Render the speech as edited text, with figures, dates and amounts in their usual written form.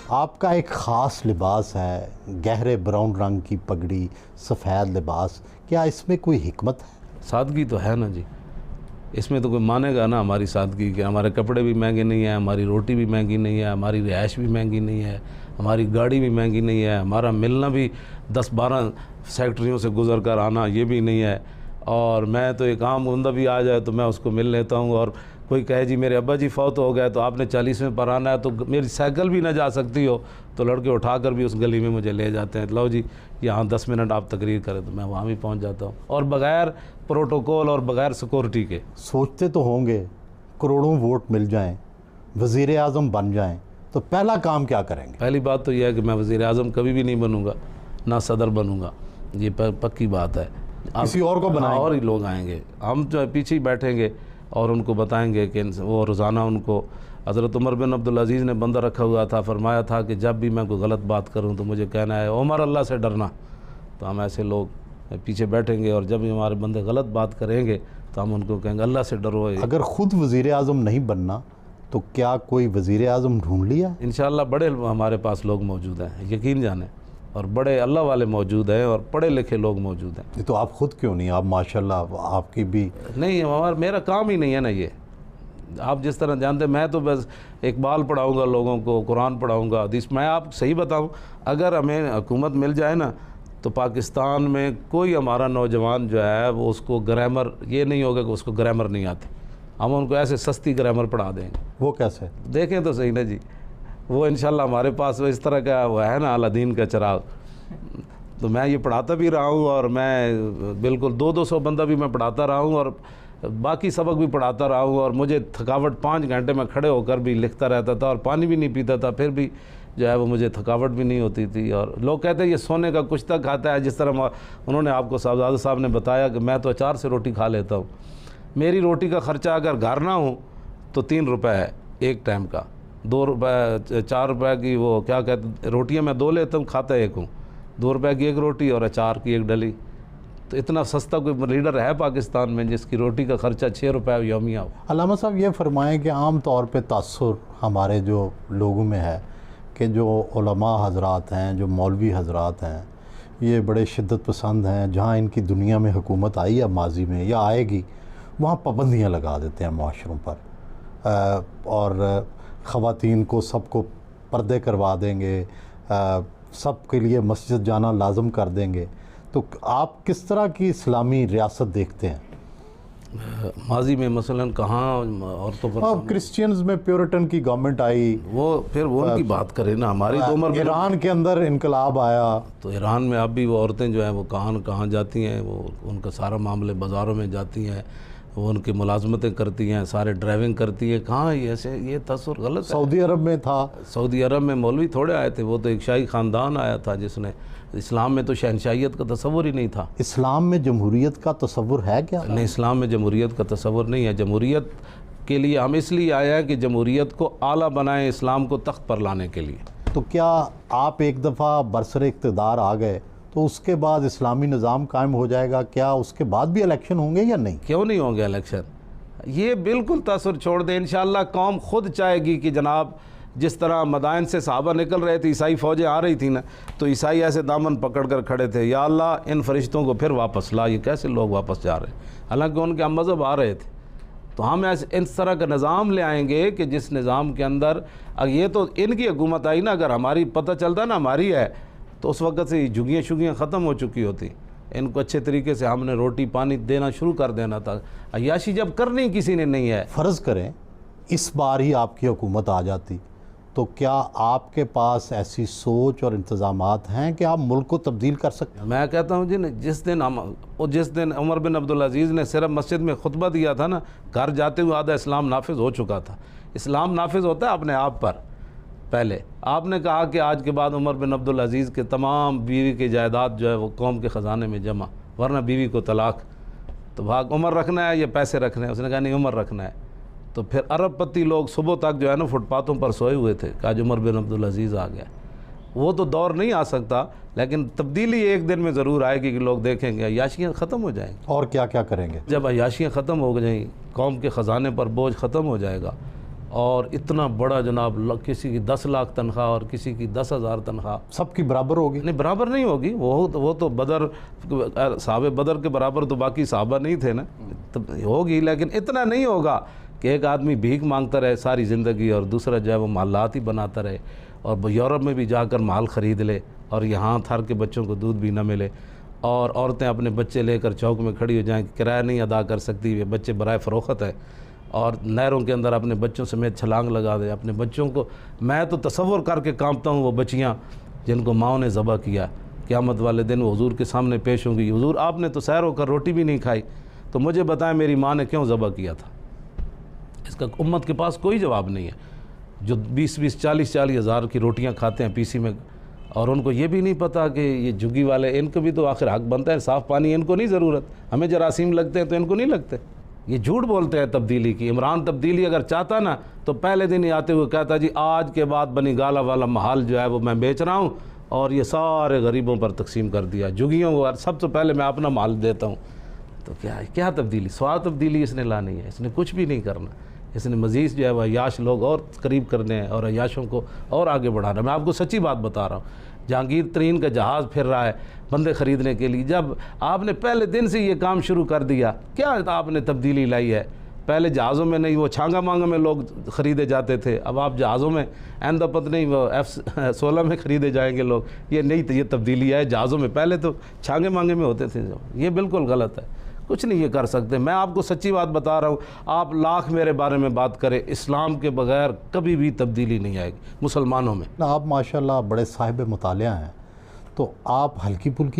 आपका एक ख़ास लिबास है, गहरे ब्राउन रंग की पगड़ी, सफ़ेद लिबास, क्या इसमें कोई हिकमत है? सादगी तो है ना जी, इसमें तो कोई मानेगा ना हमारी सादगी कि हमारे कपड़े भी महंगे नहीं हैं, हमारी रोटी भी महंगी नहीं है, हमारी रिहाइश भी महंगी नहीं है, हमारी गाड़ी भी महंगी नहीं है, हमारा मिलना भी 10-12 फैक्ट्रियों से गुजर कर आना ये भी नहीं है। और मैं तो एक आम बंदा भी आ जाए तो मैं उसको मिल लेता हूँ, और कोई कहे जी मेरे अब्बा जी फौत हो गए तो आपने 40वें पर आना है, तो मेरी साइकिल भी ना जा सकती हो तो लड़के उठाकर भी उस गली में मुझे ले जाते हैं, लो जी यहाँ 10 मिनट आप तकरीर करें, तो मैं वहाँ भी पहुँच जाता हूँ, और बग़ैर प्रोटोकॉल और बग़ैर सिक्योरिटी के। सोचते तो होंगे करोड़ों वोट मिल जाएं, वज़ीर आज़म बन जाएं, तो पहला काम क्या करेंगे? पहली बात तो यह है कि मैं वज़ीर आज़म कभी भी नहीं बनूँगा, ना सदर बनूँगा, ये पक्की बात है। किसी और को बनाएंगे? और ही लोग आएंगे, हम जो पीछे ही बैठेंगे और उनको बताएंगे कि वो रोज़ाना उनको हज़रत उमर बिन अब्दुल अज़ीज़ ने बंदा रखा हुआ था, फरमाया था कि जब भी मैं कोई गलत बात करूं तो मुझे कहना है उमर अल्लाह से डरना। तो हम ऐसे लोग पीछे बैठेंगे और जब भी हमारे बंदे गलत बात करेंगे तो हम उनको कहेंगे अल्लाह से डरो। अगर ख़ुद वज़ीर आज़म नहीं बनना तो क्या कोई वज़ीर आज़म ढूँढ लिया? इंशाअल्लाह बड़े हमारे पास लोग मौजूद हैं, यकीन जाने, और बड़े अल्लाह वाले मौजूद हैं और पढ़े लिखे लोग मौजूद हैं। तो आप ख़ुद क्यों नहीं? आप माशाल्लाह आपकी भी नहीं, मेरा काम ही नहीं है ना ये, आप जिस तरह जानते हैं मैं तो बस इकबाल पढ़ाऊँगा लोगों को, कुरान पढ़ाऊँगा, हदीस। मैं आप सही बताऊँ, अगर हमें हुकूमत मिल जाए ना तो पाकिस्तान में कोई हमारा नौजवान जो है वो उसको ग्रामर, ये नहीं होगा कि उसको ग्रामर नहीं आती, हम उनको ऐसे सस्ती ग्रामर पढ़ा देंगे। वो कैसे? देखें तो सही ना जी, वो इंशाल्लाह हमारे पास इस तरह का वो है ना अलादीन का चिराग। तो मैं ये पढ़ाता भी रहा हूँ और मैं बिल्कुल 200 बंदा भी मैं पढ़ाता रहा हूँ और बाकी सबक भी पढ़ाता रहा हूँ, और मुझे थकावट 5 घंटे में खड़े होकर भी लिखता रहता था और पानी भी नहीं पीता था, फिर भी जो है वो मुझे थकावट भी नहीं होती थी। और लोग कहते हैं ये सोने का कुछ तक खाता है, जिस तरह उन्होंने आपको साहबजादा साहब ने बताया कि मैं तो अचार से रोटी खा लेता हूँ। मेरी रोटी का ख़र्चा अगर घर ना हो तो 3 रुपये है एक टाइम का, 2 रुपये 4 रुपये की वो क्या कहते रोटियाँ मैं 2 लेता हूँ, खाता 1 हूँ, 2 रुपये की 1 रोटी और अचार की 1 डली। तो इतना सस्ता कोई लीडर है पाकिस्तान में जिसकी रोटी का ख़र्चा 6 रुपये यौमिया हो? अल्लामा साहब ये फरमाएं कि आम तौर पे तासुर हमारे जो लोगों में है कि जो उलमा हज़रात हैं, जो मौलवी हज़रात हैं, ये बड़े शिद्दत पसंद हैं। जहाँ इनकी दुनिया में हुकूमत आई है माजी में या आएगी, वहाँ पाबंदियाँ लगा देते हैं माशरों पर, और ख़वातीन को सबको पर्दे करवा देंगे, सब के लिए मस्जिद जाना लाजम कर देंगे। तो आप किस तरह की इस्लामी रियासत देखते हैं? माजी में मसलन कहाँ औरतों पर? अब क्रिश्चियंस में प्योरिटन की गवर्नमेंट आई, वो फिर वो उनकी बात करें ना, हमारी तो उम्र। ईरान के अंदर इनकलाब आया तो ईरान में अब भी वो औरतें जो हैं वो कहाँ जाती हैं, वो उनका सारा मामले बाज़ारों में जाती हैं, वो उनकी मुलाजमतें करती हैं, सारे ड्राइविंग करती हैं। कहाँ ऐसे ये तस्वीर गलत है। सऊदी अरब में था, सऊदी अरब में मौलवी थोड़े आए थे, वो तो एक शाही ख़ानदान आया था जिसने, इस्लाम में तो शहनशाहियत का तस्वुर ही नहीं था। इस्लाम में जमहूरियत का तस्वुर है क्या? नहीं, इस्लाम में जमहूरियत का तस्वुर नहीं है। जमहूरियत के लिए हम इसलिए आए हैं कि जमहूरियत को आला बनाएं, इस्लाम को तख्त पर लाने के लिए। तो क्या आप एक दफ़ा बरसरे इक़्तिदार आ गए तो उसके बाद इस्लामी निज़ाम कायम हो जाएगा? क्या उसके बाद भी इलेक्शन होंगे या नहीं? क्यों नहीं होंगे इलेक्शन? ये बिल्कुल तसर छोड़ दें, इंशाअल्लाह कौम खुद चाहेगी कि जनाब जिस तरह मदाइन से सहाबा निकल रहे थे, ईसाई फ़ौजें आ रही थी ना, तो ईसाई ऐसे दामन पकड़ कर खड़े थे, या अल्लाह इन फरिश्तों को फिर वापस ला, ये कैसे लोग वापस जा रहे हैं, हालांकि उनके हम मज़हब आ रहे थे। तो हम ऐसे इस तरह का निज़ाम ले आएंगे कि जिस निज़ाम के अंदर, ये तो इनकी हुकूमत आई ना, अगर हमारी पता चलता ना हमारी है तो उस वक्त से झुग्गियाँ शुगियाँ ख़त्म हो चुकी होती। इनको अच्छे तरीके से हमने रोटी पानी देना शुरू कर देना था। अय्याशी जब करनी किसी ने नहीं है। फ़र्ज़ करें इस बार ही आपकी हुकूमत आ जाती, तो क्या आपके पास ऐसी सोच और इंतज़ामात हैं कि आप मुल्क को तब्दील कर सकते हैं? मैं कहता हूँ जी, जिस दिन उमर बिन अब्दुल अज़ीज़ ने सिर्फ मस्जिद में खुतबा दिया था ना, घर जाते हुए आधा इस्लाम नाफिज हो चुका था। इस्लाम नाफिज होता है अपने आप पर। पहले आपने कहा कि आज के बाद उमर बिन अब्दुल अज़ीज़ के तमाम बीवी की जायदाद जो है वो कौम के ख़जाने में जमा, वरना बीवी को तलाक। तो भाग उमर रखना है या पैसे रखने हैं? उसने कहा नहीं, उमर रखना है। तो फिर अरबपति लोग सुबह तक जो है ना फुटपाथों पर सोए हुए थे कि आज उमर बिन अब्दुल अज़ीज़ आ गया। वो तो दौर नहीं आ सकता, लेकिन तब्दीली एक दिन में ज़रूर आएगी कि लोग देखेंगे अय्याशियाँ ख़त्म हो जाएंगी। और क्या क्या करेंगे? जब अय्याशियाँ ख़त्म हो जाएंगी, कौम के ख़जाने पर बोझ ख़त्म हो जाएगा, और इतना बड़ा जनाब, किसी की 10 लाख तनख्वाह और किसी की 10,000 तनख्वाह। सबकी बराबर होगी? नहीं, बराबर नहीं होगी। वो तो बदर, साहब बदर के बराबर तो बाकी साहबा नहीं थे ना, तो होगी, लेकिन इतना नहीं होगा कि एक आदमी भीख मांगता रहे सारी ज़िंदगी और दूसरा जो है वो मालात ही बनाता रहे और यूरोप में भी जाकर माल ख़रीद ले और यहाँ थर के बच्चों को दूध भी ना मिले, और औरतें अपने बच्चे लेकर चौक में खड़ी हो जाएं, किराया नहीं अदा कर सकती, वे बच्चे बराए फ़रोख्त है, और नहरों के अंदर अपने बच्चों समेत छलांग लगा दे अपने बच्चों को। मैं तो तसव्वुर करके कांपता हूँ वो बच्चियाँ जिनको माओ ने ज़बह किया, क़यामत वाले दिन वो हुजूर के सामने पेश होंगी, हुजूर आपने तो सैर होकर रोटी भी नहीं खाई, तो मुझे बताएं मेरी माँ ने क्यों ज़बह किया था। इसका उम्मत के पास कोई जवाब नहीं है, जो 20-20, 40-40 हज़ार की रोटियाँ खाते हैं पीसी में, और उनको ये भी नहीं पता कि ये झुग्गी वाले, इनको भी तो आखिर हक बनता है, साफ़ पानी इनको नहीं ज़रूरत, हमें जरासीम लगते हैं तो इनको नहीं लगते। ये झूठ बोलते हैं तब्दीली की। इमरान तब्दीली अगर चाहता ना तो पहले दिन ही आते हुए कहता जी आज के बाद बनी गाला वाला महल जो है वो मैं बेच रहा हूँ और ये सारे गरीबों पर तकसीम कर दिया, झुग्गियों को सबसे पहले मैं अपना माल देता हूँ। तो क्या तब्दीली, स्वाद तब्दीली इसने लानी है, इसने कुछ भी नहीं करना, इसने मज़ीद जो है वह अयाश लोग और करीब करने हैं और अयाशों को और आगे बढ़ाना। मैं आपको सच्ची बात बता रहा हूँ, जहांगीर तरीन का जहाज़ फिर रहा है बंदे ख़रीदने के लिए। जब आपने पहले दिन से ये काम शुरू कर दिया, क्या आपने तब्दीली लाई है? पहले जहाज़ों में नहीं, वो छांगा मांगा में लोग ख़रीदे जाते थे, अब आप जहाज़ों में एंदपत नहीं वो F-16 में ख़रीदे जाएंगे लोग। ये नहीं, तो ये तब्दीली है जहाज़ों में, पहले तो छांगे मांगे में होते थे जो। ये बिल्कुल गलत है, कुछ नहीं ये कर सकते। मैं आपको सच्ची बात बता रहा हूँ, आप लाख मेरे बारे में बात करें, इस्लाम के बगैर कभी भी तब्दीली नहीं आएगी मुसलमानों में। आप माशाल्लाह बड़े साहिब मुतालिया हैं, तो आप हल्की फुल्की